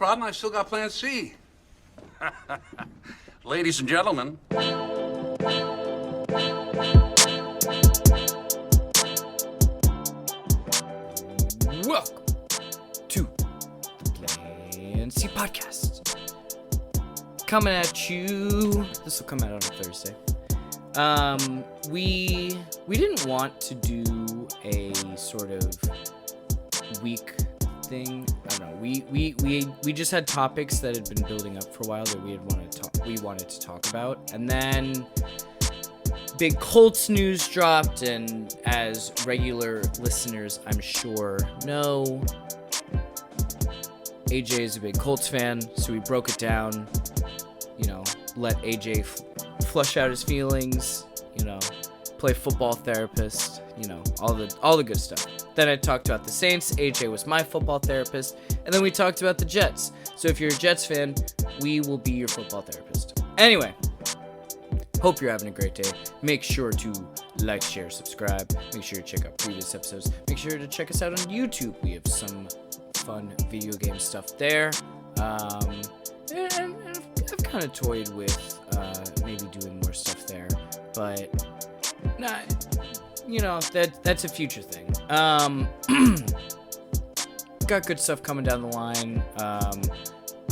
problem. I've still got plan C. Ladies and gentlemen. Welcome to the Plan C podcast. Coming at you. This will come out on a Thursday. We didn't want to do a sort of week thing. I don't know. We just had topics that had been building up for a while that we wanted to talk about, and then big Colts news dropped, and as regular listeners I'm sure know, AJ is a big Colts fan, so we broke it down, let AJ flush out his feelings, play football therapist, all the good stuff. Then I talked about the Saints. AJ was my football therapist, and then we talked about the Jets. So if you're a Jets fan, we will be your football therapist. Anyway, hope you're having a great day. Make sure to like, share, subscribe. Make sure to check out previous episodes. Make sure to check us out on YouTube. We have some fun video game stuff there. And I've kind of toyed with maybe doing more stuff there, but that's a future thing. Got good stuff coming down the line.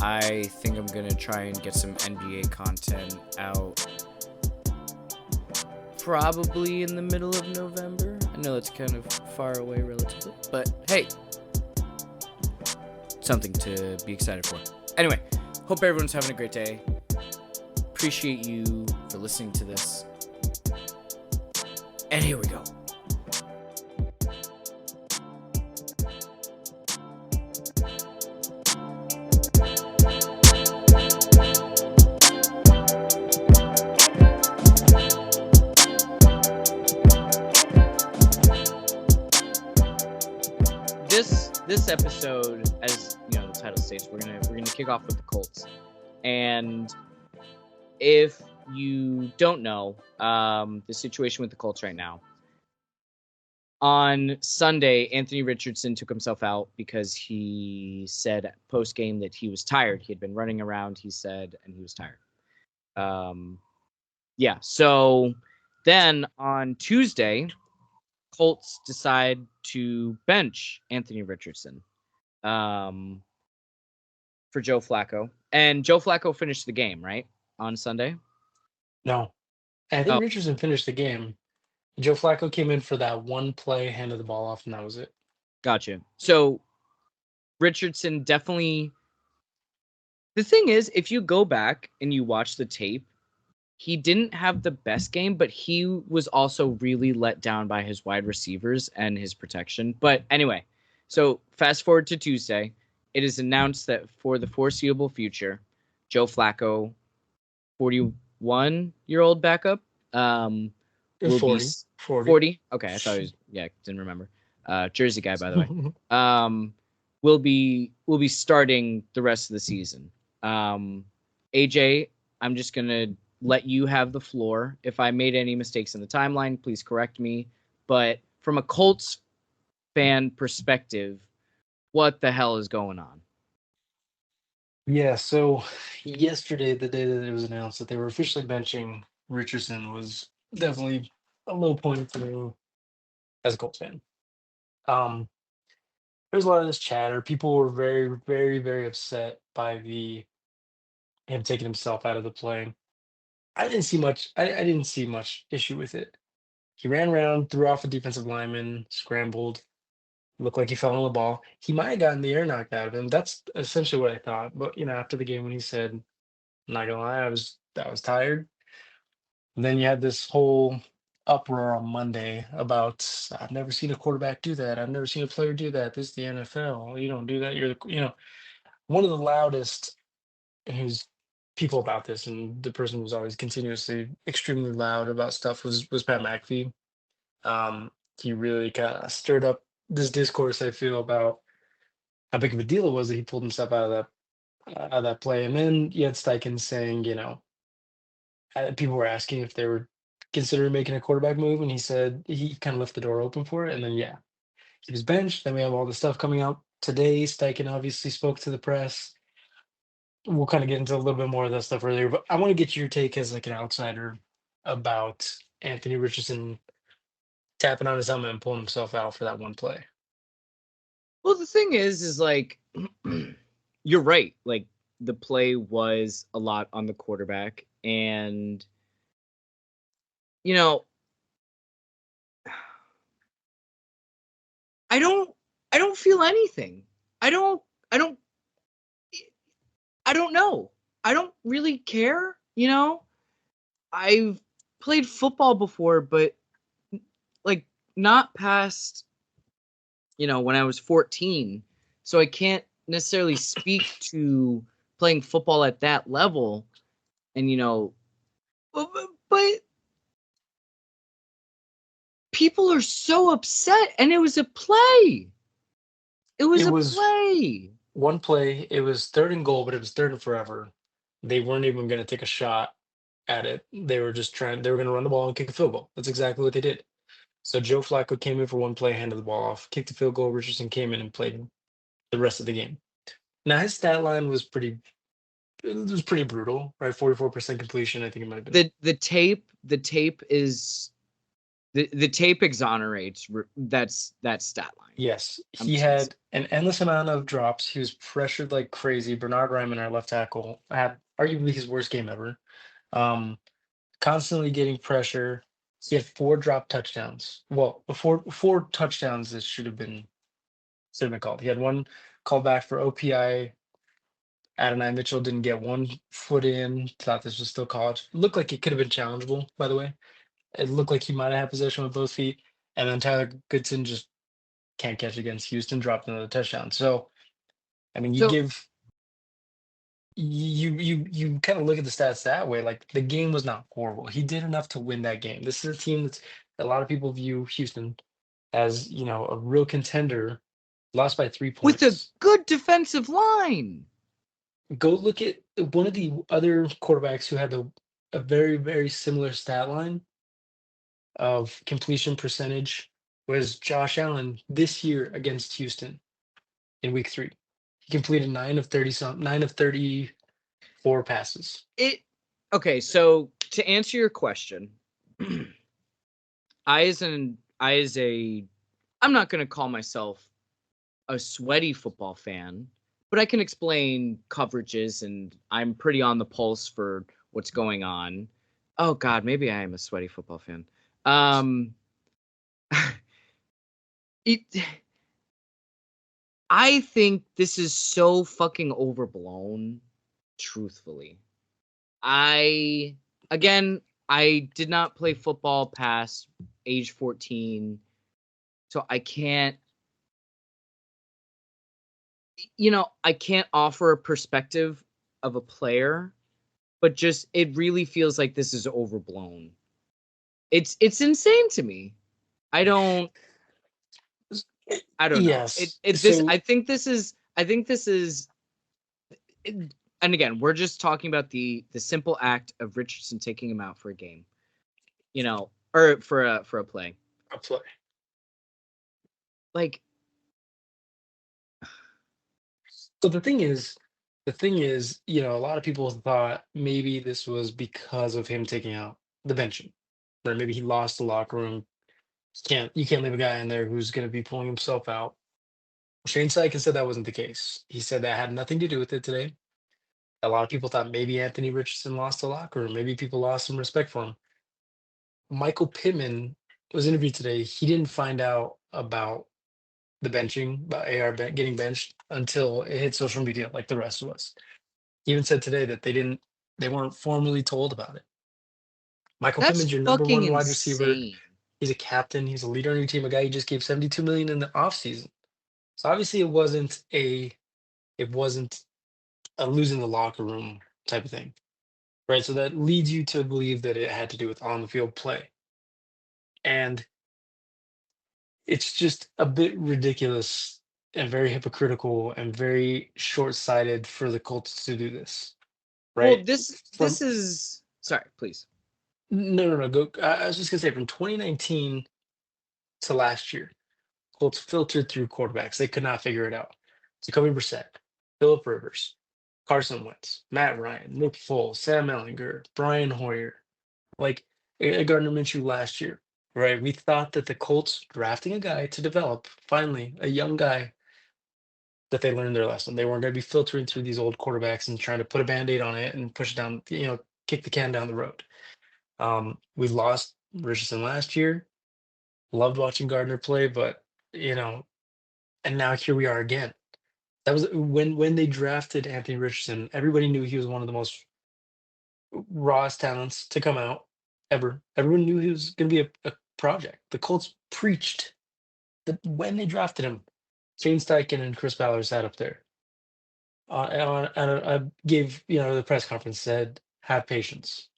I think I'm gonna try and get some NBA content out probably in the middle of November. I know it's kind of far away relatively, but hey, something to be excited for. Anyway, hope everyone's having a great day. Appreciate you for listening to this. And here we go. This episode, as the title states, we're gonna kick off with the Colts. And if you don't know the situation with the Colts right now, on Sunday, Anthony Richardson took himself out because he said post-game that he was tired. He had been running around, he said, and he was tired. So then on Tuesday, Colts decide to bench Anthony Richardson for Joe Flacco. And Joe Flacco finished the game, right? On Sunday? No. Anthony Richardson finished the game. Joe Flacco came in for that one play, handed the ball off, and that was it. Gotcha. So Richardson definitely... The thing is, if you go back and you watch the tape, he didn't have the best game, but he was also really let down by his wide receivers and his protection. But anyway, so fast forward to Tuesday. It is announced that for the foreseeable future, Joe Flacco, 41-year-old backup, will 40. be 40. Okay, I thought he was, didn't remember. Jersey guy, by the way. Will be starting the rest of the season. AJ, I'm just gonna let you have the floor. If I made any mistakes in the timeline, please correct me. But from a Colts fan perspective, what the hell is going on? Yeah, so yesterday, the day that it was announced that they were officially benching Richardson, was definitely a low point for me as a Colts fan. There's a lot of this chatter. People were very, very, very upset by him taking himself out of the play. I didn't see much. I didn't see much issue with it. He ran around, threw off a defensive lineman, scrambled, looked like he fell on the ball. He might have gotten the air knocked out of him. That's essentially what I thought. But after the game, when he said, "I'm not gonna lie, I was tired," and then you had this whole uproar on Monday about, "I've never seen a quarterback do that. I've never seen a player do that. This is the NFL. You don't do that. You're one of the loudest who's people about this, and the person who was always continuously extremely loud about stuff was Pat McAfee. He really kind of stirred up this discourse, I feel, about how big of a deal it was that he pulled himself out of that play. And then you had Steichen saying, people were asking if they were considering making a quarterback move, and he said he kind of left the door open for it. And then he was benched. Then we have all the stuff coming out today. Steichen obviously spoke to the press. we'll kind of get into a little bit more of that stuff earlier, but I want to get your take as like an outsider about Anthony Richardson tapping on his helmet and pulling himself out for that one play. Well, the thing is like, you're right. Like, the play was a lot on the quarterback, and you know, I don't feel anything. I don't I don't I don't know. I don't really care, you know? I've played football before, but like not past, when I was 14. So I can't necessarily speak to playing football at that level. And but people are so upset, and it was a play. It was It a was play. one play, it was third and goal, but it was third and forever. They weren't even going to take a shot at it. They were just they were going to run the ball and kick a field goal. That's exactly what they did. So Joe Flacco came in for one play, handed the ball off, kicked the field goal. Richardson came in and played the rest of the game. Now his stat line was pretty brutal, right? 44% completion. I think it might have been. The tape exonerates that stat line. Yes, I'm he just gonna say. had an endless amount of drops. He was pressured like crazy. Bernard Ryman, our left tackle, had arguably his worst game ever. Um, Constantly getting pressure. He had four drop touchdowns. Well, four touchdowns that should have been called. He had one called back for OPI. Adonai Mitchell didn't get one foot in. Thought this was still college. Looked like it could have been challengeable, by the way. It looked like he might have had possession with both feet. And then Tyler Goodson just can't catch against Houston, dropped another touchdown. So, I mean, So you kind of look at the stats that way. Like the game was not horrible. He did enough to win that game. This is a team that's a lot of people view Houston as a real contender. Lost by 3 points. with a good defensive line. Go look at one of the other quarterbacks who had a very, very similar stat line of completion percentage was Josh Allen this year against Houston in week 3. He completed 9 of 34 passes. Okay, so to answer your question, I'm not going to call myself a sweaty football fan, but I can explain coverages, and I'm pretty on the pulse for what's going on. Oh God, maybe I am a sweaty football fan. It, I think this is so fucking overblown, truthfully. Again, I did not play football past age 14, so I can't offer a perspective of a player, but just it really feels like this is overblown. It's insane to me. I don't know. Yes. I think this is and again, we're just talking about the simple act of Richardson taking him out for a game, or for a play. A play. Like, So the thing is, a lot of people thought maybe this was because of him taking out the benching, or maybe he lost the locker room. You can't leave a guy in there who's going to be pulling himself out. Shane Steichen said that wasn't the case. He said that had nothing to do with it today. A lot of people thought maybe Anthony Richardson lost the locker room. Maybe people lost some respect for him. Michael Pittman was interviewed today. He didn't find out about the benching, about getting benched until it hit social media like the rest of us. He even said today that they weren't formally told about it. Michael that's Pittman's your number fucking one wide receiver. insane. He's a captain. He's a leader on your team. A guy you just gave $72 million in the offseason. So obviously it wasn't a losing the locker room type of thing, right? So that leads you to believe that it had to do with on the field play, and it's just a bit ridiculous and very hypocritical and very short-sighted for the Colts to do this, Well, right? this is sorry, please. No. Go. I was just gonna say from 2019 to last year, Colts filtered through quarterbacks. They could not figure it out. Jacoby Brissett, Philip Rivers. Carson Wentz, Matt Ryan, Nick Foles, Sam Ehlinger, Brian Hoyer, like Gardner Minshew last year, right? We thought that the Colts drafting a guy to develop, finally, a young guy, that they learned their lesson. They weren't going to be filtering through these old quarterbacks and trying to put a band-aid on it and push it down, kick the can down the road. We lost Richardson last year. Loved watching Gardner play, but you know, and now here we are again. That was when they drafted Anthony Richardson. Everybody knew he was one of the most rawest talents to come out ever. Everyone knew he was going to be a project. The Colts preached that when they drafted him. Shane Steichen and Chris Ballard sat up there. And I gave, the press conference said, have patience.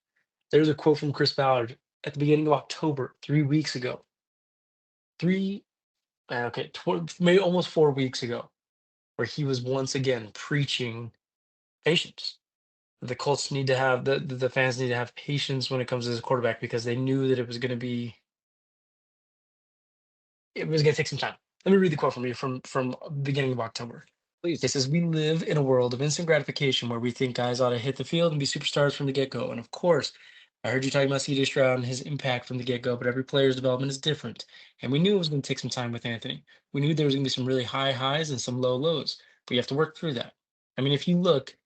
There's a quote from Chris Ballard at the beginning of October, 3 weeks ago. Maybe almost 4 weeks ago, where he was once again preaching patience. The Colts need to have the fans need to have patience when it comes to this quarterback because they knew that it was going to take some time. Let me read the quote from you from beginning of October. Please. It says, "We live in a world of instant gratification where we think guys ought to hit the field and be superstars from the get-go. And of course, I heard you talking about CJ Stroud and his impact from the get-go, but every player's development is different. And we knew it was going to take some time with Anthony. We knew there was going to be some really high highs and some low lows, but you have to work through that. I mean, if you look,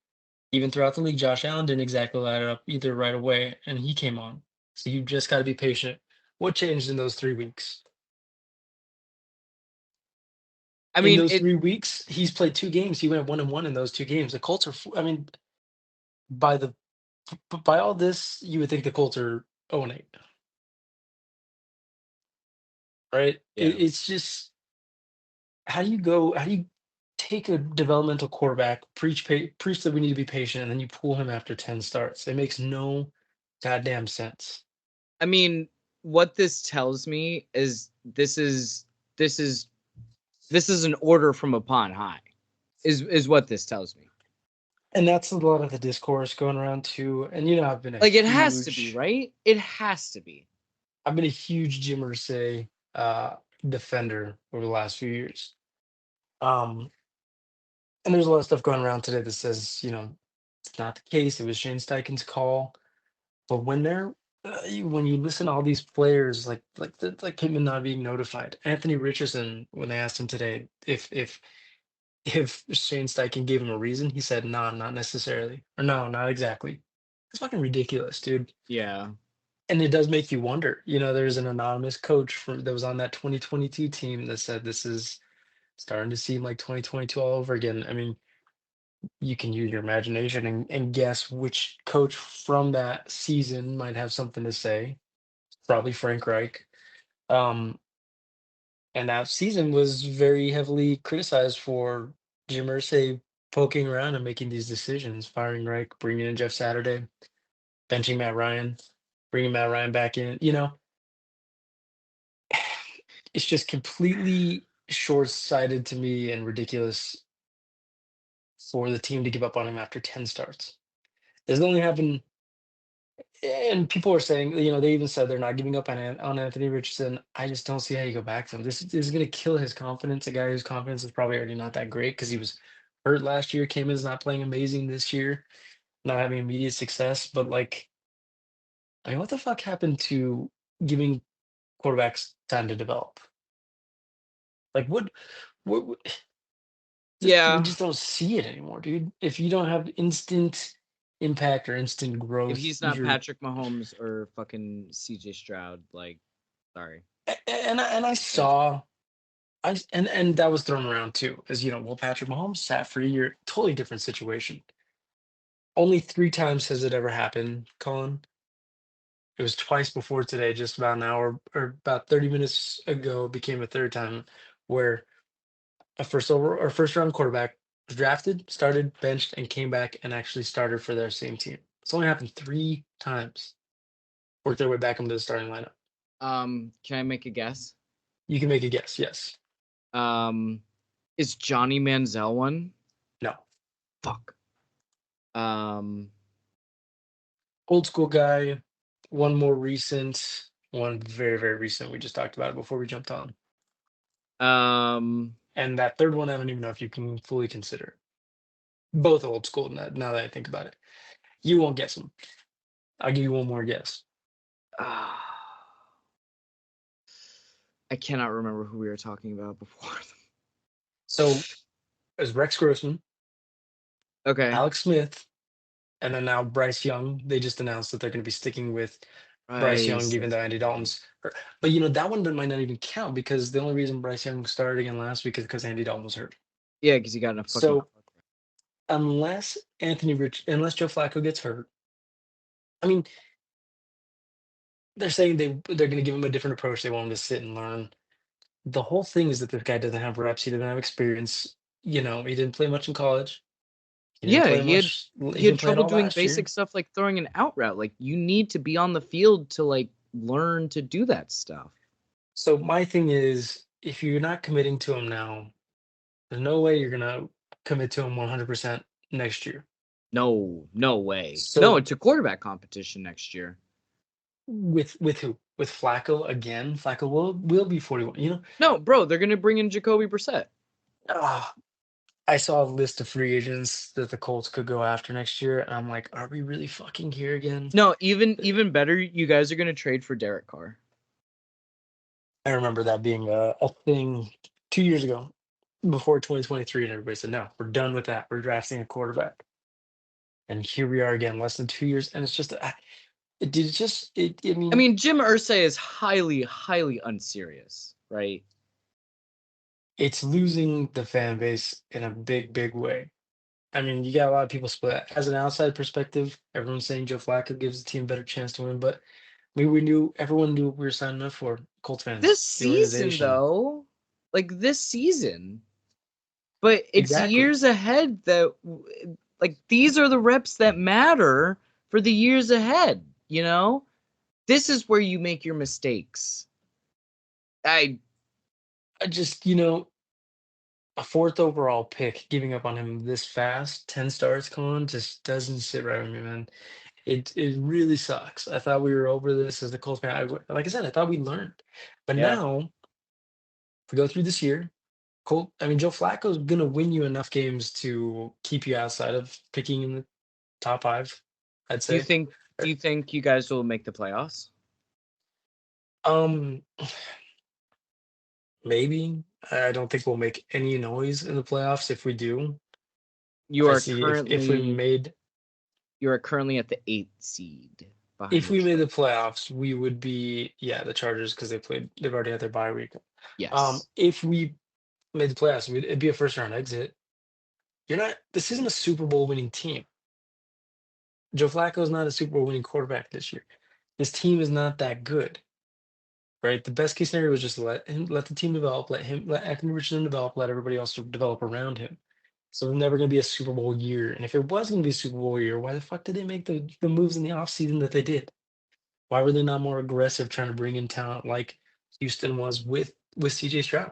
even throughout the league, Josh Allen didn't exactly light it up either right away, and he came on. So you just got to be patient." What changed in those 3 weeks? I In mean, those 3 weeks, he's played 2 games. He went 1-1 in those 2 games. The Colts are, I mean, by the by all this, you would think the Colts are 0-8, right? yeah. It's just how do you take a developmental quarterback, preach that we need to be patient, and then you pull him after 10 starts? It makes no goddamn sense. I mean, what this tells me is this is this is this is an order from upon high. Is what this tells me. And that's a lot of the discourse going around too. And I've been a Like it has to be, huge right? It has to be. Jim Irsay defender over the last few years. Um, and there's a lot of stuff going around today that says, it's not the case. It was Shane Steichen's call. But when you listen to all these players, like him and not being notified, Anthony Richardson, when they asked him today if Shane Steichen gave him a reason, he said, "No, not necessarily," or "No, not exactly." It's fucking ridiculous, dude. Yeah. And it does make you wonder. There's an anonymous coach that was on that 2022 team that said this is starting to seem like 2022 all over again. I mean, you can use your imagination and guess which coach from that season might have something to say. Probably Frank Reich. Um, and that season was very heavily criticized for Jim Irsay poking around and making these decisions, firing Reich, bringing in Jeff Saturday, benching Matt Ryan, bringing Matt Ryan back in. It's just completely short-sighted to me and ridiculous for the team to give up on him after 10 starts. This only happened, and people are saying, they even said they're not giving up on Anthony Richardson. I just don't see how you go back to him. This is going to kill his confidence. A guy whose confidence is probably already not that great because he was hurt last year, came in as not playing amazing this year, not having immediate success. But I mean, what the fuck happened to giving quarterbacks time to develop? Like, what we Yeah. just don't see it anymore, dude. If you don't have instant impact or instant If growth, he's not Patrick Mahomes or fucking CJ Stroud, like, sorry. and I saw, and that was thrown around too, as well, Patrick Mahomes sat for a year, totally different situation. Only 3 times has it ever happened, Colin. It was twice before today, just about an hour or about 30 minutes ago, it became a third time where a first round quarterback was drafted, started, benched, and came back and actually started for their same team. It's only happened 3 times. Worked their way back into the starting lineup. Can I make a guess? You can make a guess. Yes. Is Johnny Manziel one? No. Fuck. Old school guy. One more recent. One very, very recent. We just talked about it before we jumped on. And that third one, I don't even know if you can fully consider. Both old school. Now that I think about it, you won't guess them. I'll give you one more guess. Ah, I cannot remember who we were talking about before. So there's Rex Grossman, Okay. Alex Smith, and then now Bryce Young. They just announced that they're going to be sticking with Bryce Young, Bryce, even that's though Andy right. Dalton's hurt. But you know that one might not even count because the only reason Bryce Young started again last week is because Andy Dalton was hurt. Yeah, because he got in a fucking. So unless Joe Flacco gets hurt, I mean, they're saying they're going to give him a different approach. They want him to sit and learn. The whole thing is that this guy doesn't have reps. He doesn't have experience. You know, he didn't play much in college. He didn't Yeah, play much. He he had didn't play at trouble all doing last basic year. stuff like throwing an out route. Like you need to be on the field to like learn to do that stuff. So my thing is, if you're not committing to him now, there's no way you're gonna commit to him 100% next year. No, no way. No, So it's a quarterback competition next year. with who? With Flacco again? Flacco will be 41. You know, No, bro, they're gonna bring in Jacoby Brissett. ah, I saw a list of free agents that the Colts could go after next year, and I'm like, are we really fucking here again? No, even better, you guys are gonna trade for Derek Carr. I remember that being a thing 2 years ago, before 2023, and everybody said, no, we're done with that. We're drafting a quarterback. And here we are again, less than 2 years, and it's just, it did just, I I mean, mean, Jim Irsay is highly, highly unserious, right? it's losing the fan base in a big way. I mean, you got a lot of people split. As an outside perspective, everyone's saying Joe Flacco gives the team a better chance to win, but everyone knew what we were signing up for. Colts This fans, the season, organization. though, like this season, but it's Exactly. years ahead that, like, these are the reps that matter for the years ahead, you know? This is where you make your mistakes. I, I just, a fourth overall pick, giving up on him this fast, 10 starts, Colin, just doesn't sit right with me, man. It really sucks. I thought we were over this as the Colts fan. Like I said, I thought we learned. But yeah. now, if we go through this year, Joe Flacco's gonna win you enough games to keep you outside of picking in the top five, I'd Do you say. think, Uh, do you think you guys will make the playoffs? Um, maybe. I don't think we'll make any noise in the playoffs if we do. You I are see currently, you are currently at the 8th seed behind if the we made the Chargers. playoffs, we would be, yeah, the Chargers because they've already had their bye week. Yes. If we made the playoffs, it'd be a first round exit. This isn't a Super Bowl winning team. Joe Flacco is not a Super Bowl winning quarterback this year. This team is not that good, right? The best case scenario was just let the team develop, let Anthony Richardson develop, let everybody else develop around him. So it's never going to be a Super Bowl year. And if it was going to be a Super Bowl year, why the fuck did they make the moves in the offseason that they did? Why were they not more aggressive trying to bring in talent like Houston was with CJ Stroud?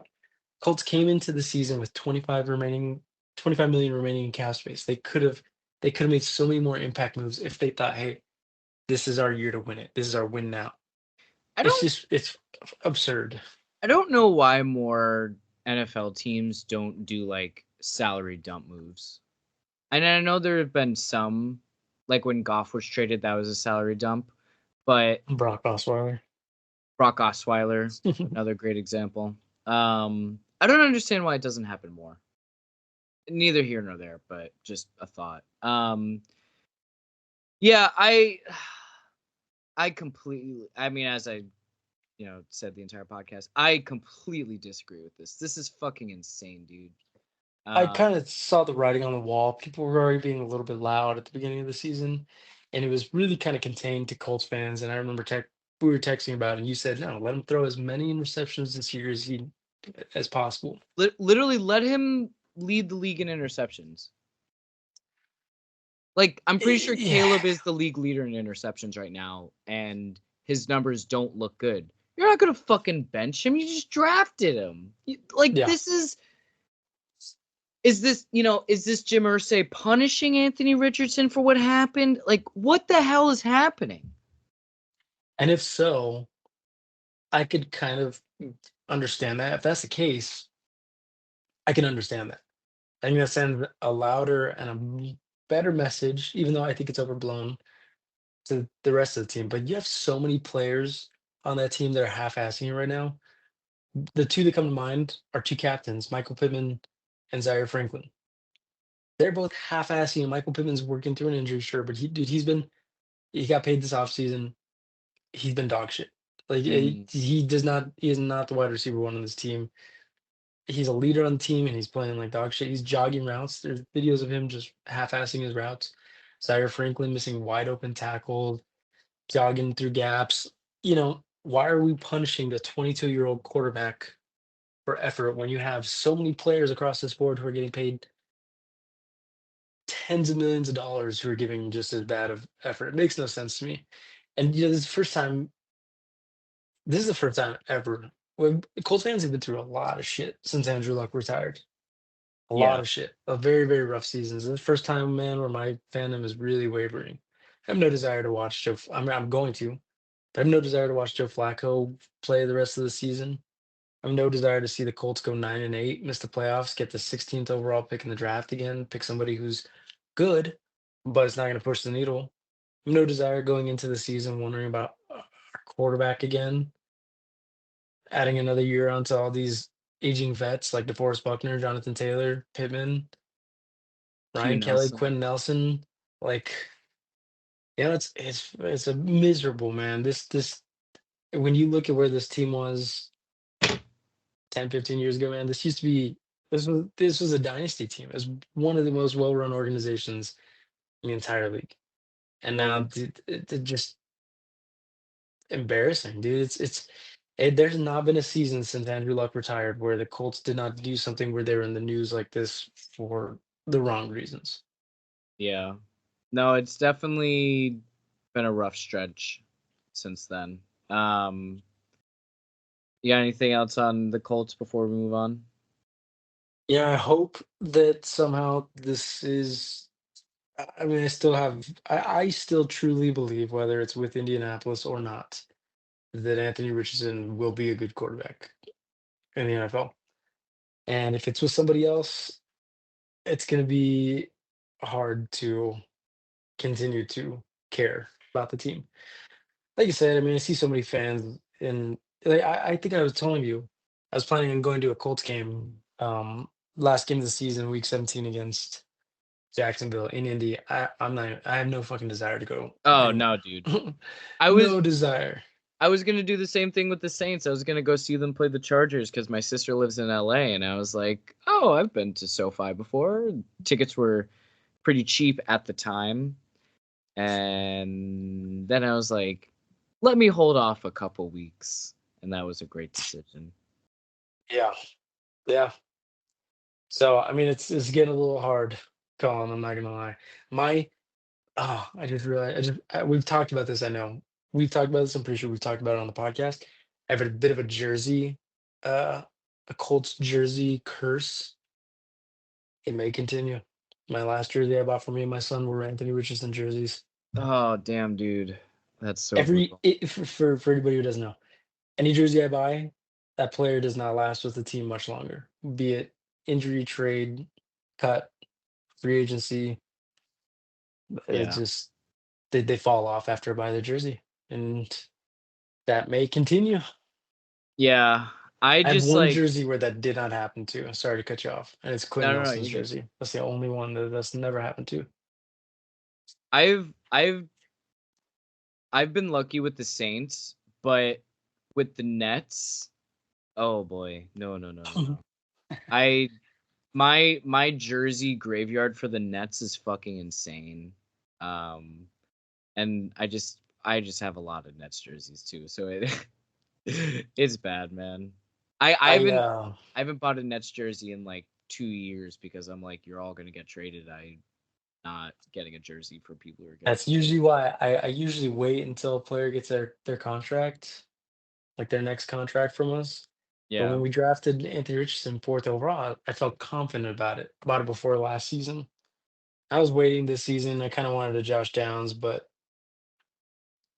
Colts came into the season with 25 million remaining in cap space. They could have made so many more impact moves if they thought, hey, this is our year to win it. This is our win now. I don't It's absurd. I don't know why more NFL teams don't do like salary dump moves. And I know there have been some, like when Goff was traded, that was a salary dump. But Brock Osweiler. Brock Osweiler, another great example. I don't understand why it doesn't happen more. Neither here nor there, but just a thought. Yeah, I completely. I mean, as I said the entire podcast, I completely disagree with this. This is fucking insane, dude. I kind Um, of saw the writing on the wall. People were already being a little bit loud at the beginning of the season, and it was really kind of contained to Colts fans. And I remember we were texting about it, and you said, no, let him throw as many interceptions this year as possible. literally let him lead the league in interceptions. Like, I'm pretty sure Yeah, Caleb is the league leader in interceptions right now, and his numbers don't look good. You're not gonna fucking bench him. You just drafted him. Like, yeah. is this Jim Irsay punishing Anthony Richardson for what happened? Like, what the hell is happening? And if so, I could kind of understand that. If that's the case, I can understand that. I think that sends a louder and a better message, even though I think it's overblown to the rest of the team. But you have so many players on that team that are half-assing it right now. The two that come to mind are two captains, Michael Pittman and Zaire Franklin. They're both half-assing, and Michael Pittman's working through an injury, sure, but he got paid this offseason. He's been dog shit. Like Mm, he is not the wide receiver one on this team. He's a leader on the team and he's playing like dog shit. He's jogging routes. There's videos of him just half-assing his routes. Zaire Franklin missing wide open tackles, jogging through gaps. Why are we punishing the 22-year-old quarterback for effort when you have so many players across this board who are getting paid tens of millions of dollars who are giving just as bad of effort? It makes no sense to me. And this is the first time ever. When Colts fans have been through a lot of shit since Andrew Luck retired. A lot yeah. of shit. A very, very rough seasons. This is the first time, man, where my fandom is really wavering. I have no desire to watch I'm going to, but I have no desire to watch Joe Flacco play the rest of the season. I have no desire to see the Colts go 9-8, miss the playoffs, get the 16th overall pick in the draft again, pick somebody who's good, but it's not going to push the needle. I have no desire going into the season wondering about our quarterback again, adding another year onto all these aging vets like DeForest Buckner, Jonathan Taylor, Pittman, Q Ryan Kelly, Nelson. Quentin Nelson. Like, it's a miserable, man. This when you look at where this team was 10, 15 years ago, man, this was a dynasty team. It was one of the most well-run organizations in the entire league. And now Well, it's just embarrassing, dude. There's not been a season since Andrew Luck retired where the Colts did not do something where they were in the news like this for the wrong reasons. yeah. No, it's definitely been a rough stretch since then. Um, you got anything else on the Colts before we move on? Yeah, I hope that somehow this is. I mean, I still truly believe, whether it's with Indianapolis or not, that Anthony Richardson will be a good quarterback in the NFL. And if it's with somebody else, it's going to be hard to continue to care about the team. Like you said, I mean, I see so many fans, and like I think I was telling you, I was planning on going to a Colts game, last game of the season, week 17 against Jacksonville in Indy. I have no fucking desire to go Oh anymore. no, dude. I was No desire. I was gonna do the same thing with the Saints. I was gonna go see them play the Chargers because my sister lives in LA, and I was like, "Oh, I've been to SoFi before." Tickets were pretty cheap at the time, and then I was like, "Let me hold off a couple weeks," and that was a great decision. Yeah. Yeah. So I mean it's getting a little hard, Colin, I'm not gonna lie. My I just realized we've talked about this, I know. We've talked about this, I'm pretty sure we've talked about it on the podcast. I have a bit of a jersey, uh a Colts jersey curse. It may continue. My last jersey I bought for me and my son were Anthony Richardson jerseys. Oh, damn, dude, that's so brutal. For anybody who doesn't know, any jersey I buy, that player does not last with the team much longer. Be it injury, trade, cut, free agency. It Yeah, just they fall off after I buy the jersey, and that may continue. yeah. I I have just one like jersey where that did not happen to. Sorry to cut you off, and it's Quentin no, no, no. Nelson's You're good. jersey. That's the only one that's never happened to. I've been lucky with the Saints, but with the Nets, oh boy, no, no, no, no, no. I my jersey graveyard for the Nets is fucking insane. Um, and I just have a lot of Nets jerseys too, so it it's bad, man. I I haven't I haven't bought a Nets jersey in like 2 years because I'm like, you're all gonna get traded. I'm not getting a jersey for people who are getting That's usually why I usually wait until a player gets their contract, like their next contract from us. But yeah. when we drafted Anthony Richardson fourth overall, I felt confident about it before last season. I was waiting this season. I kind of wanted a Josh Downs, but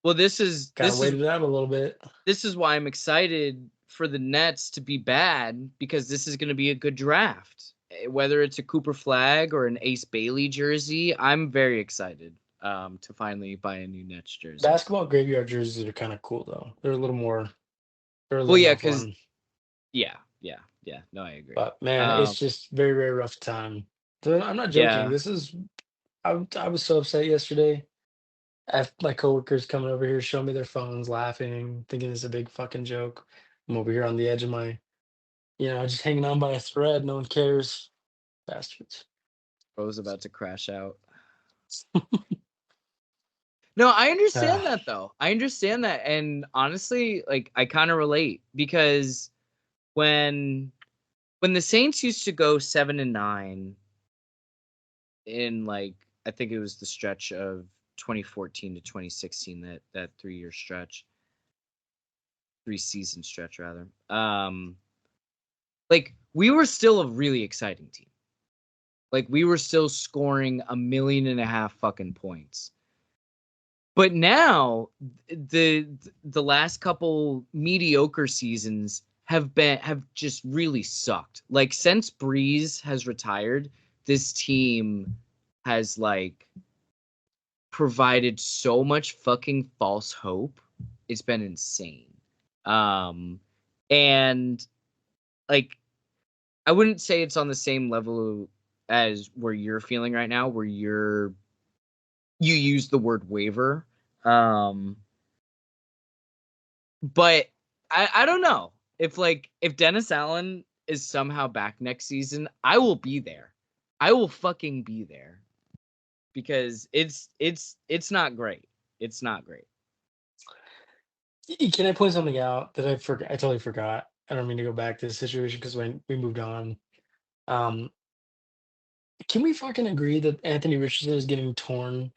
Well, this is kind of this is waited it out a little bit. this is why I'm excited for the Nets to be bad because this is going to be a good draft. whether it's a Cooper Flag or an Ace Bailey jersey, I'm very excited to finally buy a new Nets jersey. Basketball graveyard jerseys are kind of cool though. They're a little more. They're a Well, little yeah, more because fun. yeah. No, I agree. But man, it's Um, just very, very rough time. So I'm not joking. yeah, This is. I was so upset yesterday. I have my coworkers coming over here, showing me their phones, laughing, thinking it's a big fucking joke. I'm over here on the edge of my, just hanging on by a thread. No one cares. Bastards. Bro's about to crash out. No, I understand Ah, that though. I understand that, and honestly, like I kind of relate because when when the Saints used to go 7-9 in like I think it was the stretch of 2014 to 2016, that 3-year stretch, 3-season stretch rather. Like we were still a really exciting team. Like we were still scoring 1.5 million fucking points. But now the last couple mediocre seasons have just really sucked. Like since Breeze has retired, this team has like provided so much fucking false hope. It's been insane. Um and like I wouldn't say it's on the same level as where you're feeling right now, where you use the word waiver. Um But I don't know. If Dennis Allen is somehow back next season, I will be there. I will fucking be there because it's not great. It's not great. can I point something out that I forgot? I totally forgot. I don't mean to go back to the situation because when we moved on, um, can we fucking agree that Anthony Richardson is getting torn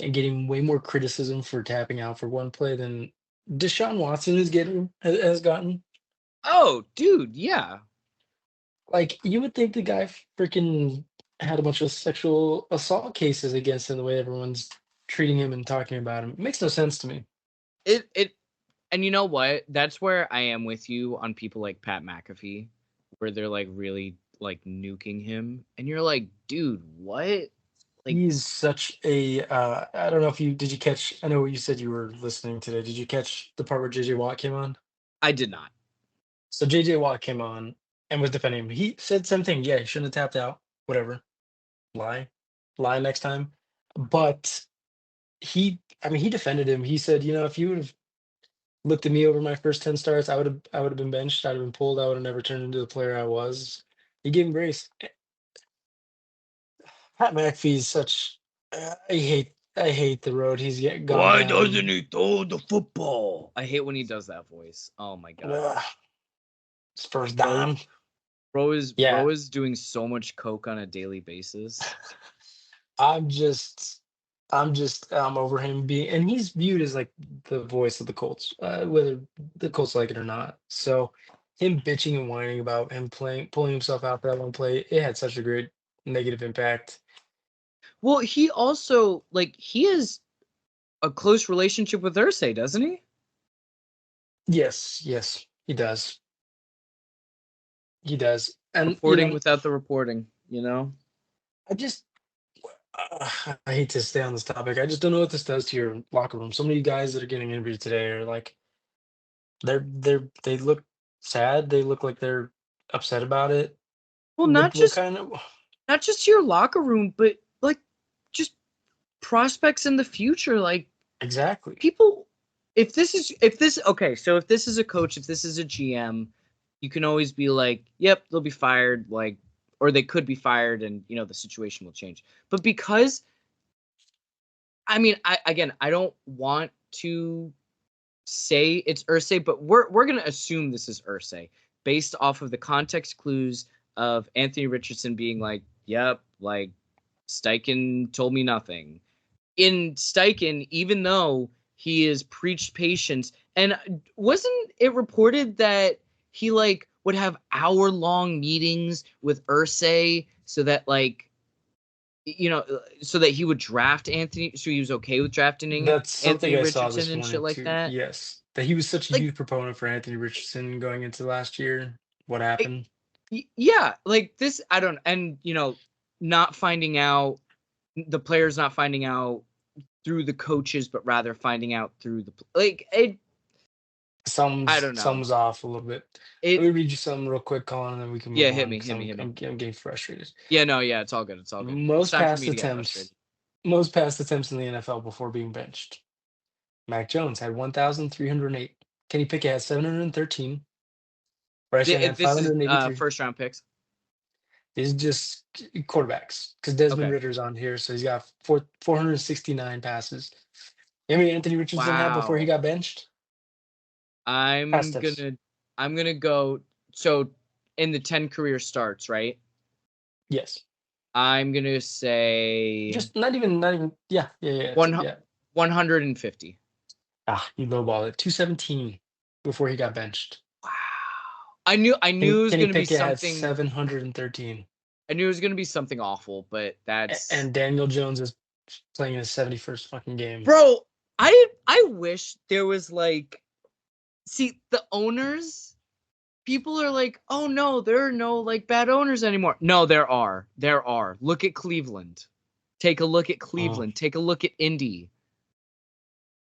and getting way more criticism for tapping out for one play than Deshaun Watson is getting has gotten? Oh, dude, yeah. Like you would think the guy freaking had a bunch of sexual assault cases against him the way everyone's treating him and talking about him. It makes no sense to me. It and you know what? That's where I am with you on people like Pat McAfee, where they're like really like nuking him, and you're like, dude, what? Like, He's such a I don't know if you did you catch I know you said you were listening today. Did you catch the part where JJ Watt came on? I did not. So JJ Watt came on and was defending him. He said same thing. Yeah, he shouldn't have tapped out. Whatever. Lie. Lie next time. But I mean he defended him. He said, if you would have looked at me over my first 10 starts, I would have been benched. I'd have been pulled. I would have never turned into the player I was. He gave him grace. Pat McAfee's such I hate the road gone Why doesn't down. he throw the football? I hate when he does that voice. Oh my god. Ugh, his first Bro, down. bro Yeah. is doing so much coke on a daily basis. I'm just I'm over him being and he's viewed as like the voice of the Colts, whether the Colts like it or not. So him bitching and whining about him pulling himself out for that one play, it had such a great negative impact. Well, he also like he has a close relationship with Ursay, doesn't he? Yes, yes, he does. He does. And Reporting without the reporting, you know? I just I hate to stay on this topic. I just don't know what this does to your locker room. So many guys that are getting interviewed today are like they look sad. They look like they're upset about it. Well, What kind of not just your locker room, but like just prospects in the future. Like exactly? people, if this okay, so if this is a coach, if this is a GM, you can always be like, yep, they'll be fired, like, or they could be fired, and the situation will change. But because I mean, I don't want to say it's Ursay, but we're gonna assume this is Ursay based off of the context clues of Anthony Richardson being like, "Yep, like Steichen told me nothing." In Steichen, even though he has preached patience, and wasn't it reported that he like would have hour-long meetings with Ursay so that like so that he would draft Anthony, so he was okay with drafting That's something Anthony I saw Richardson this and shit morning like too. that. Yes, that he was such a Like, huge proponent for Anthony Richardson going into last year. What happened? Yeah, like this, I don't, and not finding out, the players not finding out through the coaches, but rather finding out through I don't know. Sums off a little bit. Let It me read you something real quick, Colin, and then we can Yeah, move hit on me, because hit me, hit me. I'm getting frustrated. Yeah, no, yeah, it's all good. It's all good. It's Most time for pass me to get frustrated. attempts, most pass attempts in the NFL before being benched. Mac Jones had 1,308. Kenny Pickett had 713. Bryce Young had This is 583. first round picks. These are just quarterbacks because Desmond Okay. Ritter's on here, so he's got 469 passes. You know how many Anthony Richardson had before he Wow. got benched? Pass I'm attempts. gonna go, so in the 10 career starts, right? Yes. I'm gonna say Just not even. Yeah, yeah, yeah, one yeah. 150. Ah, you lowballed it. 217 before he got benched. Wow. I knew it was Kenny gonna be Pickett had something. 713. I knew it was gonna be something awful, but that's, And Daniel Jones is playing his 71st fucking game. bro. I wish there was like, see, the owners. People are like, oh no, there are no like bad owners anymore. No, there are. There are. Look at Cleveland. Take a look at Oh, Cleveland. Take a look at Indy.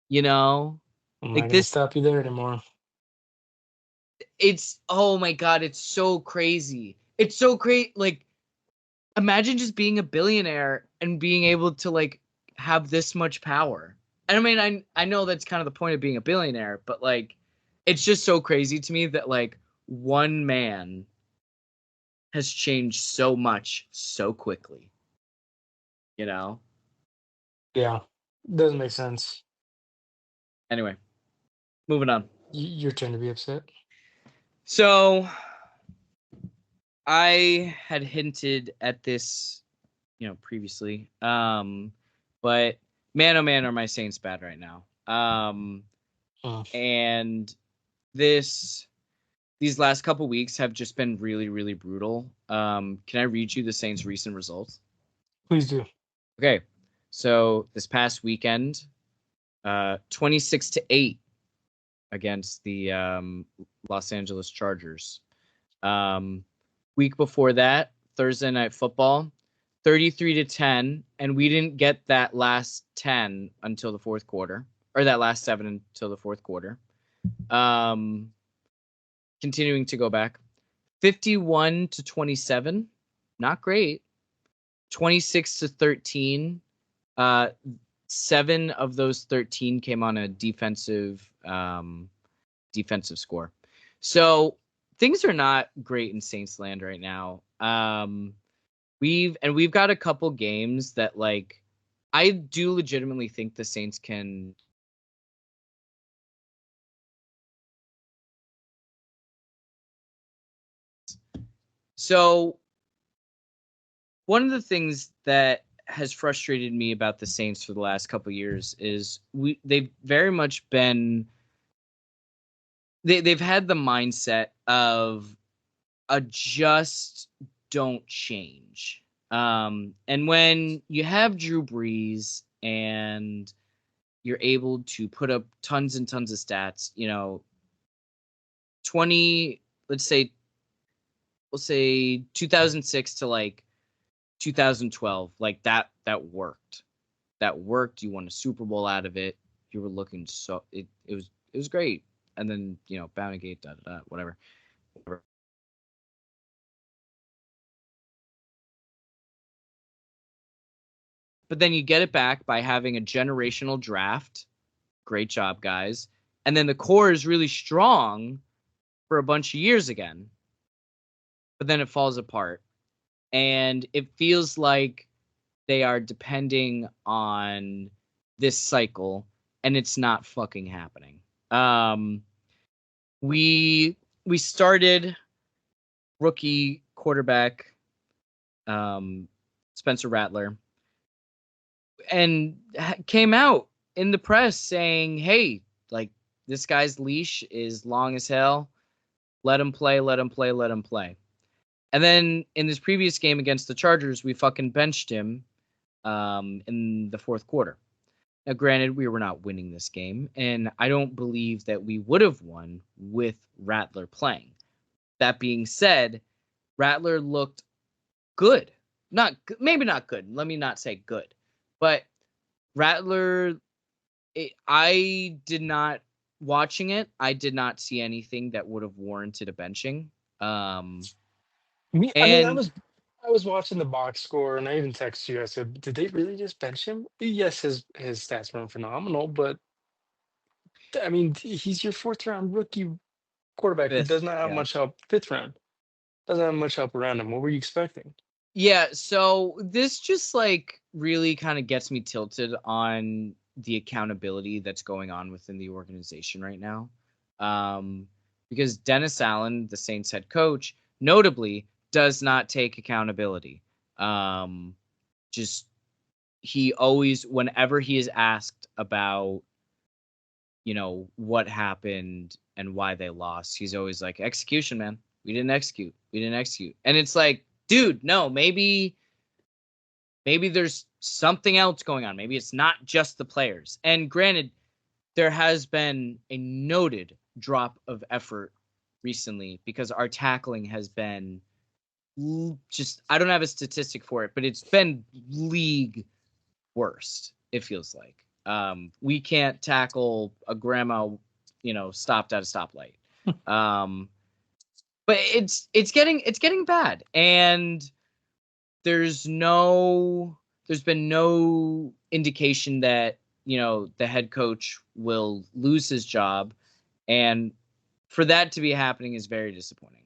You know, I'm not like going to this. stop you there anymore. It's, oh my god, it's so crazy. It's so great. Like, imagine just being a billionaire and being able to like have this much power. And I mean, I know that's kind of the point of being a billionaire, but like, it's just so crazy to me that like one man has changed so much so quickly, you know? Yeah, doesn't make sense. Anyway, moving on. Your turn to be upset. So I had hinted at this, previously. But man, oh man, are my Saints bad right now. Oh, And these last couple weeks have just been really, really brutal. Can I read you the Saints' recent results? please do. Okay. So this past weekend, 26-8 against the Los Angeles Chargers. Week before that, Thursday Night Football, 33-10, and we didn't get that last 10 until the fourth quarter, or that last 7 until the fourth quarter. Continuing to go back, 51-27, not great. 26-13. 7 of those 13 came on a defensive score. So things are not great in Saints land right now. We've got a couple games that like I do legitimately think the Saints can. So one of the things that has frustrated me about the Saints for the last couple of years is they've very much been they've had the mindset of adjust, don't change. And when you have Drew Brees and you're able to put up tons and tons of stats, 20, we'll say 2006 to like 2012, like that worked. That worked. You won a Super Bowl out of it. You were looking so it was great. And then, Bountygate, whatever. But then you get it back by having a generational draft. Great job, guys. And then the core is really strong for a bunch of years again. But then it falls apart. And it feels like they are depending on this cycle, and it's not fucking happening. We started rookie quarterback Spencer Rattler, and came out in the press saying, hey, like, this guy's leash is long as hell. Let him play, let him play, let him play. And then in this previous game against the Chargers, we fucking benched him in the fourth quarter. Now, granted, we were not winning this game, and I don't believe that we would have won with Rattler playing. That being said, Rattler looked good. Maybe not good. Let me not say good. But Rattler, I did not, watching it, I did not see anything that would have warranted a benching. Me, I mean, And I was watching the box score, and I even texted you. I said, "Did they really just bench him?" Yes, his stats weren't phenomenal, but I mean, he's your fourth round rookie quarterback who does fifth, not have yeah. much help. Fifth round doesn't have much help around him. What were you expecting? Yeah, so this just like really kind of gets me tilted on the accountability that's going on within the organization right now. Um, because Dennis Allen, the Saints head coach, notably does not take accountability. Um, just he always, whenever he is asked about, what happened and why they lost, he's always like, execution, man. We didn't execute. We didn't execute. And it's like, dude, no, maybe there's something else going on. Maybe it's not just the players. And granted, there has been a noted drop of effort recently because our tackling has been just, I don't have a statistic for it, but it's been league worst, it feels like. We can't tackle a grandma, stopped at a stoplight. Um, but it's getting bad. And there's been no indication that, the head coach will lose his job. And for that to be happening is very disappointing.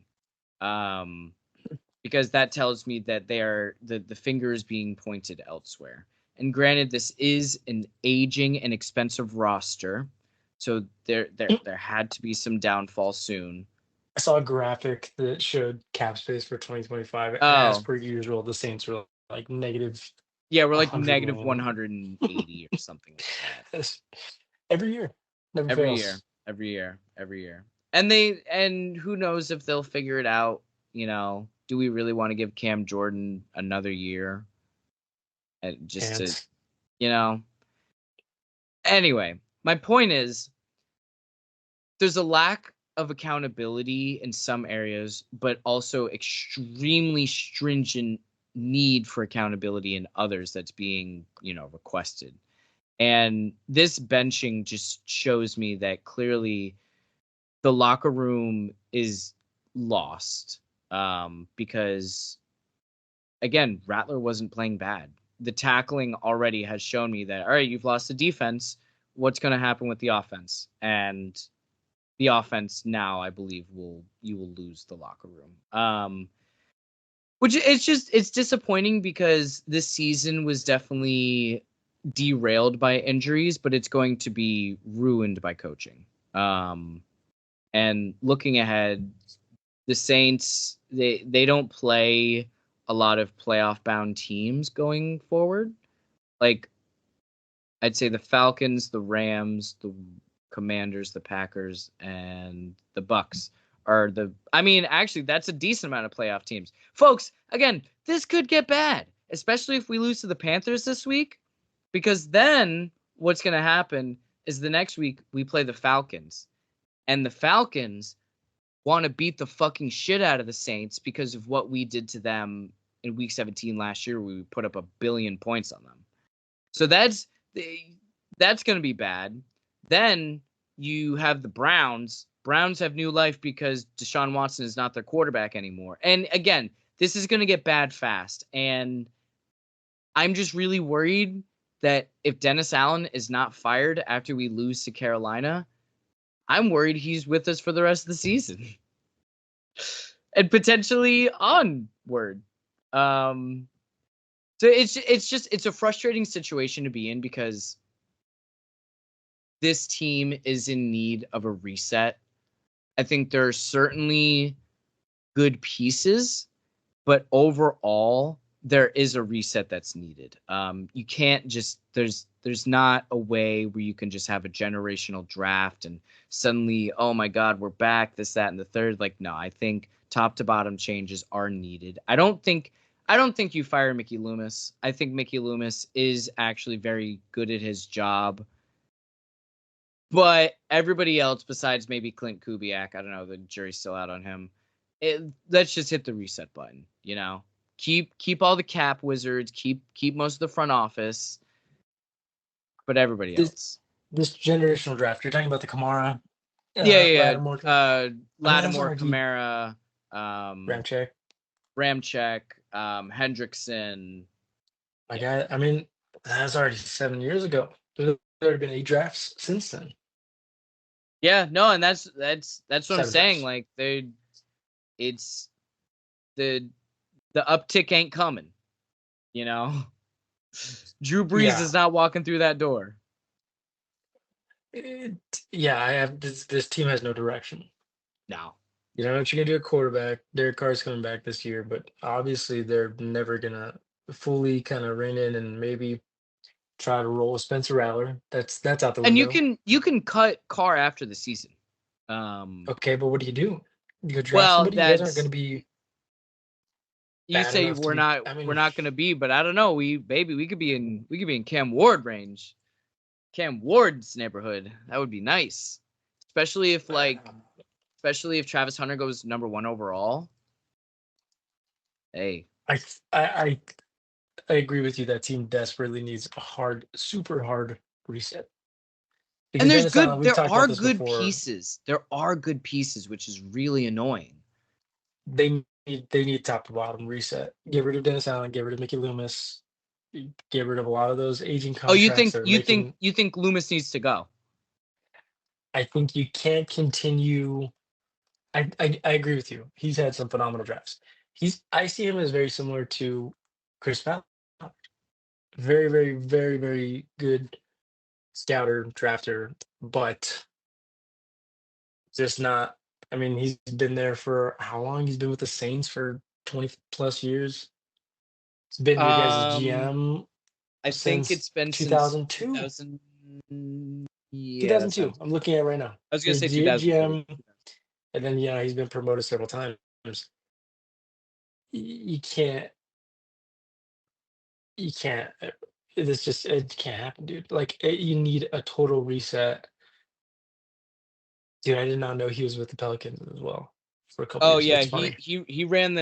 Because that tells me that the finger is being pointed elsewhere. And granted, this is an aging and expensive roster, so there had to be some downfall soon. I saw a graphic that showed cap space for 2025, and as Oh, per usual, the Saints were like negative yeah, we're like 100 negative million 180 or something like that. That's every year. Never Every fails. year, every year, every year. And who knows if they'll figure it out, do we really want to give Cam Jordan another year? Just to, And you know. Anyway, my point is there's a lack of accountability in some areas, but also extremely stringent need for accountability in others that's being, requested. And this benching just shows me that clearly the locker room is lost, because, again, Rattler wasn't playing bad. The tackling already has shown me that, all right, you've lost the defense. What's going to happen with the offense? And the offense now, I believe, you will lose the locker room. Which it's disappointing because this season was definitely derailed by injuries, but it's going to be ruined by coaching. And looking ahead, the Saints, they don't play a lot of playoff bound teams going forward. Like, I'd say the Falcons, the Rams, the Commanders, the Packers, and the Bucks are actually that's a decent amount of playoff teams. Folks, again, this could get bad, especially if we lose to the Panthers this week, because then what's going to happen is the next week we play the Falcons, and the Falcons want to beat the fucking shit out of the Saints because of what we did to them in week 17 last year. We put up 1 billion points on them. So that's going to be bad. Then you have the Browns. Browns have new life because Deshaun Watson is not their quarterback anymore. And again, this is going to get bad fast. And I'm just really worried that if Dennis Allen is not fired after we lose to Carolina, I'm worried he's with us for the rest of the season and potentially onward. So it's a frustrating situation to be in because this team is in need of a reset. I think there are certainly good pieces, but overall there is a reset that's needed. You can't just there's not a way where you can just have a generational draft and suddenly, oh my God, we're back, this, that, and the third. Like, no, I think top to bottom changes are needed. I don't think you fire Mickey Loomis. I think Mickey Loomis is actually very good at his job. But everybody else besides maybe Clint Kubiak, I don't know, the jury's still out on him. let's just hit the reset button. Keep all the cap wizards, keep most of the front office, but everybody This else. this generational draft. You're talking about the Kamara, Yeah. Lattimore. I mean, that's Lattimore, already Kamara, Ramchick. Ramczyk, Hendrickson. Like I mean, that's already 7 years ago. There's already been 8 drafts since then. Yeah, no, and that's what I'm 7 saying. drafts. Like it's the uptick ain't coming. Drew Brees Yeah. is not walking through that door. It, yeah, I have this team has no direction. No. You know what you're gonna do at quarterback. Derek Carr's coming back this year, but obviously they're never gonna fully kind of rein in and maybe try to roll with Spencer Rattler. That's out the And window. you can cut Carr after the season. Okay, but what do? You go draft Well, somebody. You guys aren't gonna be you bad say enough to we're be. not I we're mean, not gonna be, but I don't know. We could be in Cam Ward range. Cam Ward's neighborhood. That would be nice. Especially if Travis Hunter goes number 1 overall. Hey. I I I agree with you. That team desperately needs a super hard reset. And Because Dennis Allen, we've talked about this before. There are good pieces, which is really annoying. They need top to bottom reset. Get rid of Dennis Allen. Get rid of Mickey Loomis. Get rid of a lot of those aging Oh, you contracts think that are making. Loomis needs to go? I think you can't continue. I agree with you. He's had some phenomenal drafts. I see him as very similar to Chris Ballard. Very, very, very, very good scouter, drafter, but just not. I mean, he's been there for how long? He's been with the Saints for 20 plus years. He's been your guys' Um, GM I think since it's been since 2002. 2000. Yeah, that 2002. sounds. I'm looking at it right now. I was He gonna was say 2002. GM, and then he's been promoted several times. You can't, you can't. It can't happen, dude. Like you need a total reset, dude. I did not know he was with the Pelicans as well for a couple Oh years. yeah, That's he funny. he ran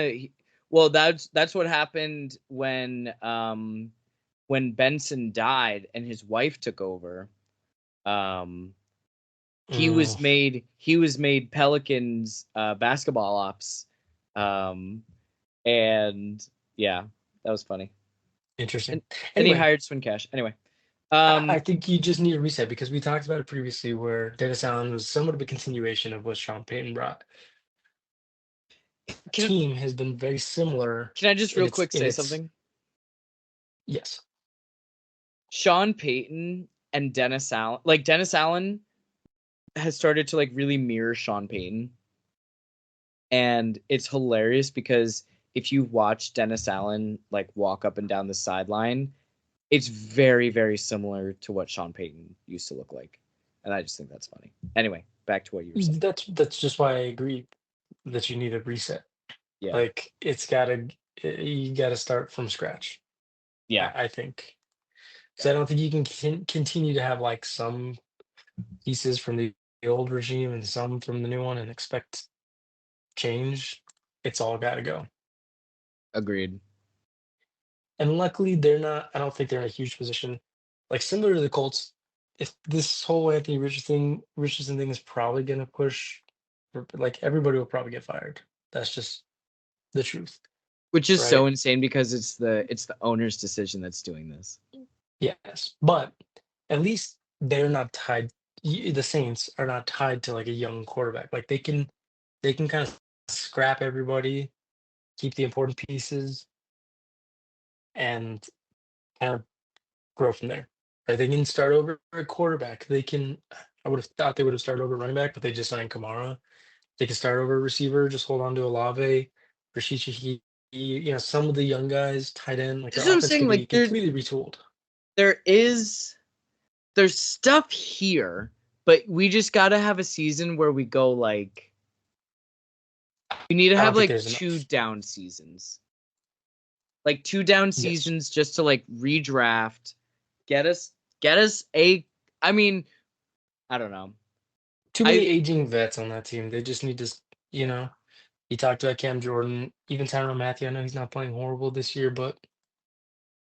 well, that's what happened when Benson died and his wife took over. Um, Mm, he was made Pelicans basketball ops. Um, and yeah, that was funny. interesting. And then he Anyway, hired Swin Cash. Anyway, I think you just need a reset because we talked about it previously, where Dennis Allen was somewhat of a continuation of what Sean Payton brought. can Team has been very similar can I just in real its quick in say its something? yes. Sean Payton and Dennis Allen has started to like really mirror Sean Payton. And it's hilarious because if you watch Dennis Allen like walk up and down the sideline, it's very, very similar to what Sean Payton used to look like. And I just think that's funny. Anyway, back to what you were saying. That's just why I agree that you need a reset. Yeah. Like you gotta start from scratch. Yeah. I think. So I don't think you can continue to have like some pieces from the old regime and some from the new one and expect change. It's all got to go. Agreed. And luckily, they're not. I don't think they're in a huge position. Like similar to the Colts, if this whole Anthony Richardson thing is probably going to push, like everybody will probably get fired. That's just the truth, Which is so right? insane because it's the owner's decision that's doing this. Yes, but at least they're not tied. The Saints are not tied to like a young quarterback. Like they can kind of scrap everybody, keep the important pieces, and kind of grow from there. Right? They can start over at quarterback. They can. I would have thought they would have started over running back, but they just signed Kamara. They can start over receiver. Just hold on to Olave, Rashid Shaheed. Some of the young guys, tight end, like This their is what I'm offense saying. can be Like completely retooled. there is there's stuff here, but we just gotta have a season where we go like we need to I have don't think like there's two enough. down seasons. Like two down Yes, seasons just to like redraft, get us a I mean, I don't know. too many I aging vets on that team. They just need to, you know, He talked about Cam Jordan, even Tyrann Mathieu. I know he's not playing horrible this year, but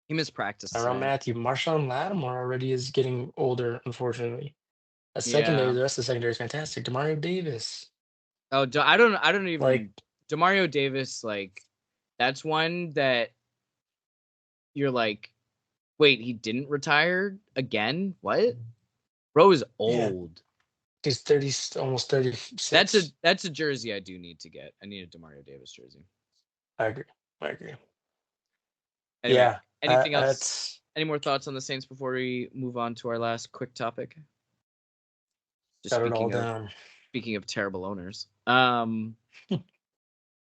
He missed practice Tyrann today. Mathieu, Marshawn Lattimore already is getting older, unfortunately. A secondary, Yeah. the rest of the secondary is fantastic. Demario Davis, Oh, I don't like, even Demario Davis, like, that's one that you're like, wait, he didn't retire again? What? Bro is yeah, old. he's 30, almost 36. That's a jersey I do need to get. I need a Demario Davis jersey. I agree. I agree. Anyway, Yeah, anything else? that's Any more thoughts on the Saints before we move on to our last quick topic? Just got it all down. speaking of terrible owners.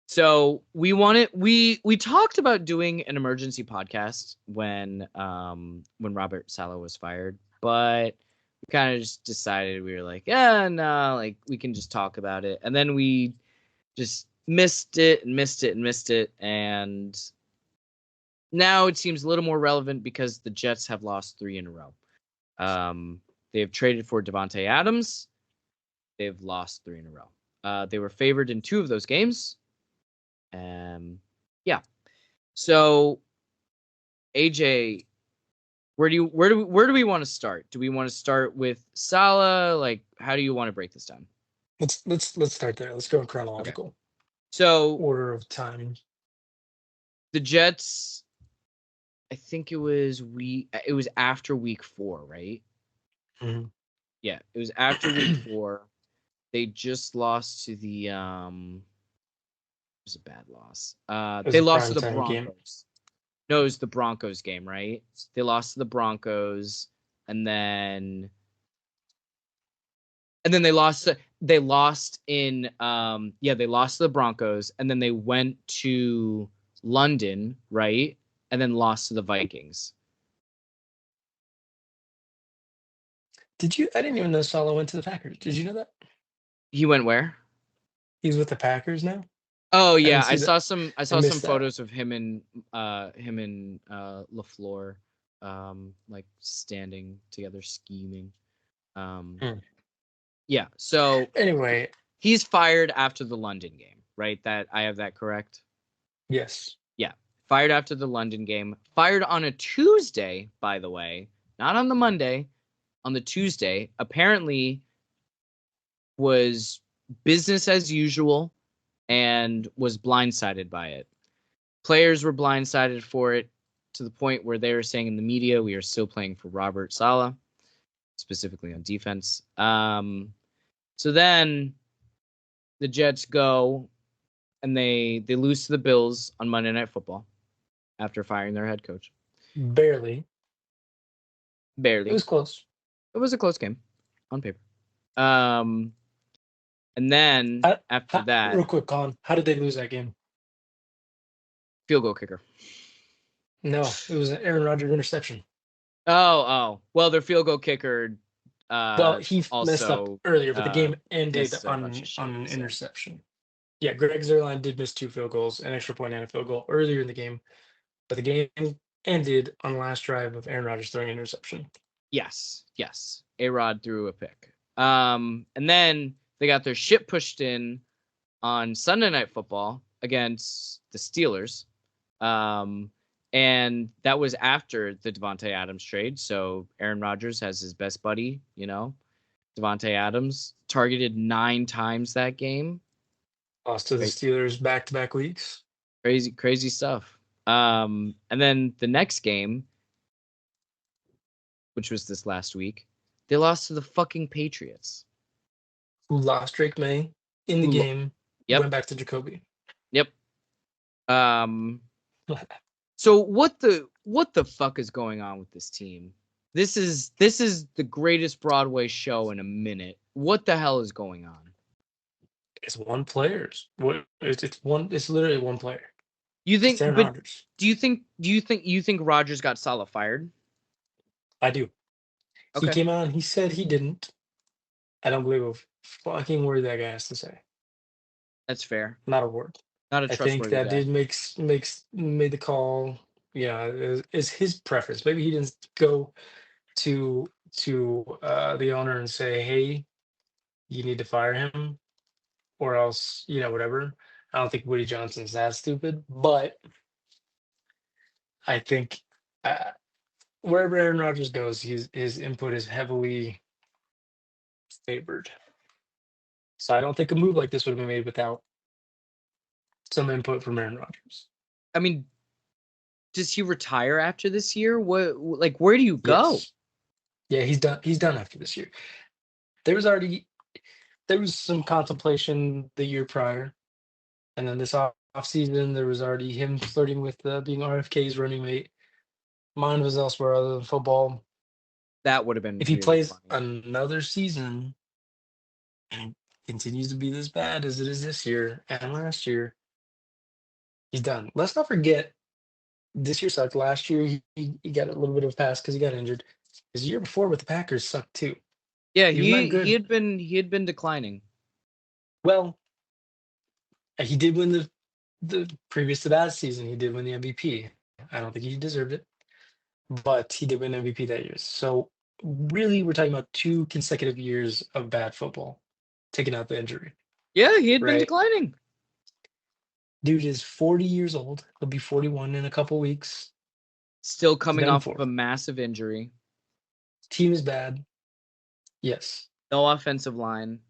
So we talked about doing an emergency podcast when Robert Saleh was fired, but we kind of just decided, we were like, yeah, no, like, we can just talk about it. And then we just missed it, and now it seems a little more relevant because the Jets have lost 3 in a row. They have traded for Devontae Adams. They've lost 3 in a row. They were favored in 2 of those games. Yeah. So, AJ, where do we want to start? Do we want to start with Salah? Like, how do you want to break this down? Let's start there. Let's go in Okay. chronological So, order of time. the Jets, I think it was after week 4, right? Mhm. Yeah, it was after week 4. They just lost to the it was a bad loss. It was They a lost to prime the time game. Broncos. No, it was the Broncos game, right? They lost to the Broncos, and then they lost in they lost to the Broncos, and then they went to London, right? And then lost to the Vikings. Did you? I didn't even know Salah went to the Packers. Did you know that? He went where? He's with the Packers now. Oh I didn't yeah, see that. I I saw some missed that. photos of him and LaFleur, like, standing together scheming. Hmm. Yeah, so Anyway, he's fired after the London game, right? That I have that correct? yes. Yeah. Fired after the London game. Fired on a Tuesday, by the way, not on the Monday, on the Tuesday. Apparently was business as usual and was blindsided by it. Players were blindsided for it, to the point where they were saying in the media, we are still playing for Robert Saleh, specifically on defense. So then the Jets go and they lose to the Bills on Monday Night Football after firing their head coach. Barely. Barely. It was close. It was a close game on paper. And then after that, Real quick, Colin, how did they lose that game? field goal kicker. No, it was an Aaron Rodgers interception. Oh. Well, their field goal kicker Well, he messed up also earlier, but the game ended missed a bunch on of shit. an So. interception. Yeah, Greg Zerline did miss 2 field goals, an extra point and a field goal earlier in the game, but the game ended on the last drive of Aaron Rodgers throwing an interception. Yes. A-Rod threw a pick. And then they got their shit pushed in on Sunday Night Football against the Steelers. And that was after the Devontae Adams trade. So Aaron Rodgers has his best buddy, Devontae Adams, targeted 9 times that game. Lost to the Steelers back-to-back weeks. Crazy stuff. And then the next game, which was this last week, they lost to the fucking Patriots. Who lost Drake May in the game. Yep. Went back to Jacoby. Yep. So what the fuck is going on with this team? This is the greatest Broadway show in a minute. What the hell is going on? It's one player's. What it's one. It's literally one player. You think? It's Aaron But Rodgers. do you think Rodgers got Saleh fired? I do. Okay. He came out and he said he didn't. I don't believe a fucking word that guy has to say. That's fair. Not a word. Not a I trustworthy think that guy. did made the call. Yeah, is his preference. Maybe he didn't go to the owner and say, "Hey, you need to fire him, or else whatever." I don't think Woody Johnson's that stupid, but I think uh, wherever Aaron Rodgers goes, his input is heavily favored. So I don't think a move like this would have been made without some input from Aaron Rodgers. I mean, does he retire after this year? Where do you go? Yes. Yeah, he's done. He's done after this year. There was some contemplation the year prior, and then this off season there was already him flirting with being RFK's running mate. Mine was elsewhere other than football. That would have been If he really plays funny. another season and continues to be this bad as it is this year and last year, he's done. Let's not forget, this year sucked. Last year he got a little bit of a pass because he got injured. His year before with the Packers sucked too. Yeah, He was not he good. he had been declining. Well, he did win the previous to that season. He did win the MVP. I don't think he deserved it, but he did win MVP that year. So really, we're talking about 2 consecutive years of bad football, taking out the injury. Yeah, he had been Right. declining. Dude is 40 years old. He'll be 41 in a couple weeks. Still coming done off for. of a massive injury. Team is bad. Yes. No offensive line.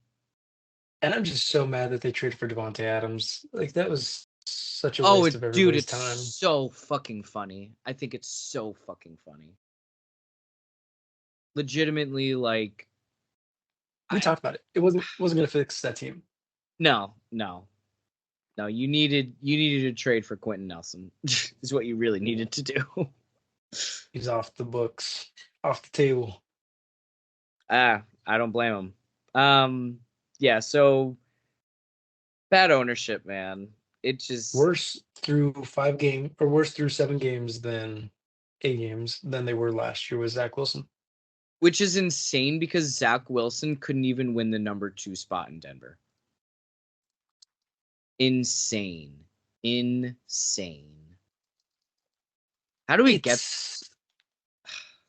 And I'm just so mad that they traded for Devontae Adams. Like, that was such a Oh, waste of dude, everybody's it's time. so fucking funny. I think it's so fucking funny. Legitimately, like, We talked about it. It wasn't going to fix that team. no. You needed to trade for Quentin Nelson. Is what you really needed to do. He's off the books, off the table. I don't blame him. Yeah, so bad ownership, man. It just Worse through 7 games than 8 games than they were last year with Zach Wilson. which is insane because Zach Wilson couldn't even win the number 2 spot in Denver. Insane. How do we get?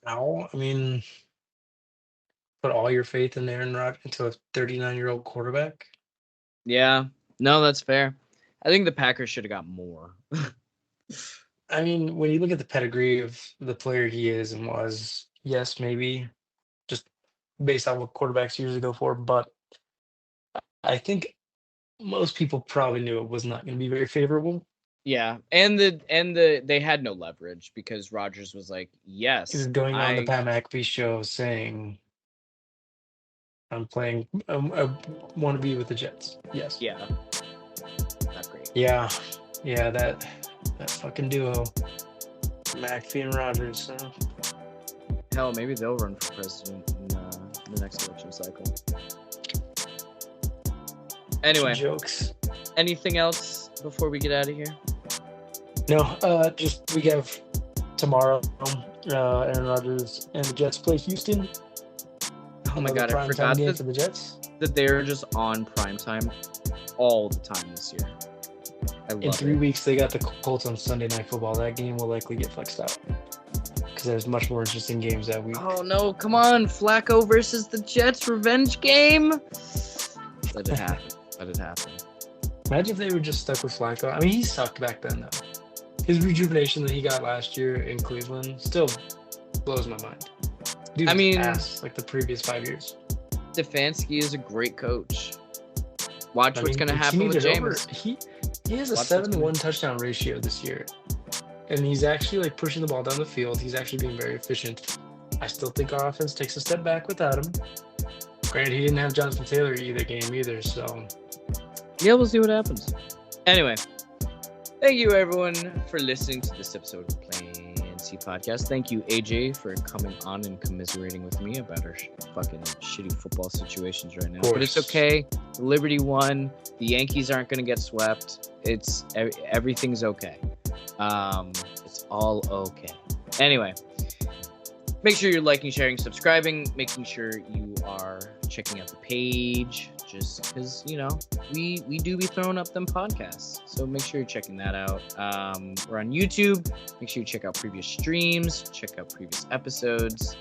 No, I mean, put all your faith in Aaron Rodgers into a 39-year-old quarterback. Yeah, no, that's fair. I think the Packers should have got more. I mean, when you look at the pedigree of the player he is and was, yes, maybe just based on what quarterbacks usually go for, but I think most people probably knew it was not going to be very favorable. Yeah, and they had no leverage because Rodgers was like, "Yes, He was going on the Pat McAfee show saying, "I'm playing. I want to be with the Jets." Yes. Yeah, not great. Yeah. That fucking duo, McAfee and Rodgers. So. Hell, maybe they'll run for president in the next election cycle. Anyway, Jokes. anything else before we get out of here? No, just we have tomorrow. Aaron Rodgers and the Jets play Houston. Oh my god, I Prime time forgot game for the Jets. that they're just on primetime all the time this year. I love In 3 it. weeks, they got the Colts on Sunday Night Football. That game will likely get flexed out because there's much more interesting games that week. Oh no, come on, Flacco versus the Jets revenge game. Let it happen. Let it happen. Imagine if they were just stuck with Flacco. I mean, he sucked back then, though. His rejuvenation that he got last year in Cleveland still blows my mind. Dude, I mean- ass like the previous 5 years. Stefanski is a great coach. Watch I what's mean, going to the happen team with is over. James. He has a Watch what's 7-to-1 touchdown ratio this year, and he's actually like pushing the ball down the field. He's actually being very efficient. I still think our offense takes a step back without him. Granted, he didn't have Jonathan Taylor either game either, so Yeah, we'll see what happens. Anyway, thank you everyone for listening to this episode of Plan C Podcast. Thank you, AJ, for coming on and commiserating with me about our fucking shitty football situations right now. But it's course. okay. Liberty won. The Yankees aren't going to get swept. It's everything's okay. It's all okay. Anyway, make sure you're liking, sharing, subscribing, making sure you are checking out the page, just because, you know, we do be throwing up them podcasts. So make sure you're checking that out. We're on YouTube. Make sure you check out previous streams, check out previous episodes.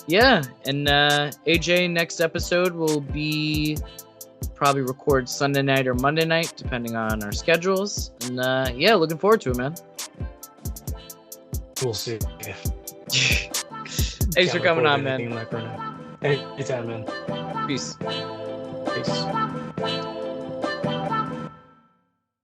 Yeah, and AJ, next episode will be probably record Sunday night or Monday night, depending on our schedules. And yeah, looking forward to it, man. We'll see. Thanks for coming on, man. Anytime, man. Peace. Peace.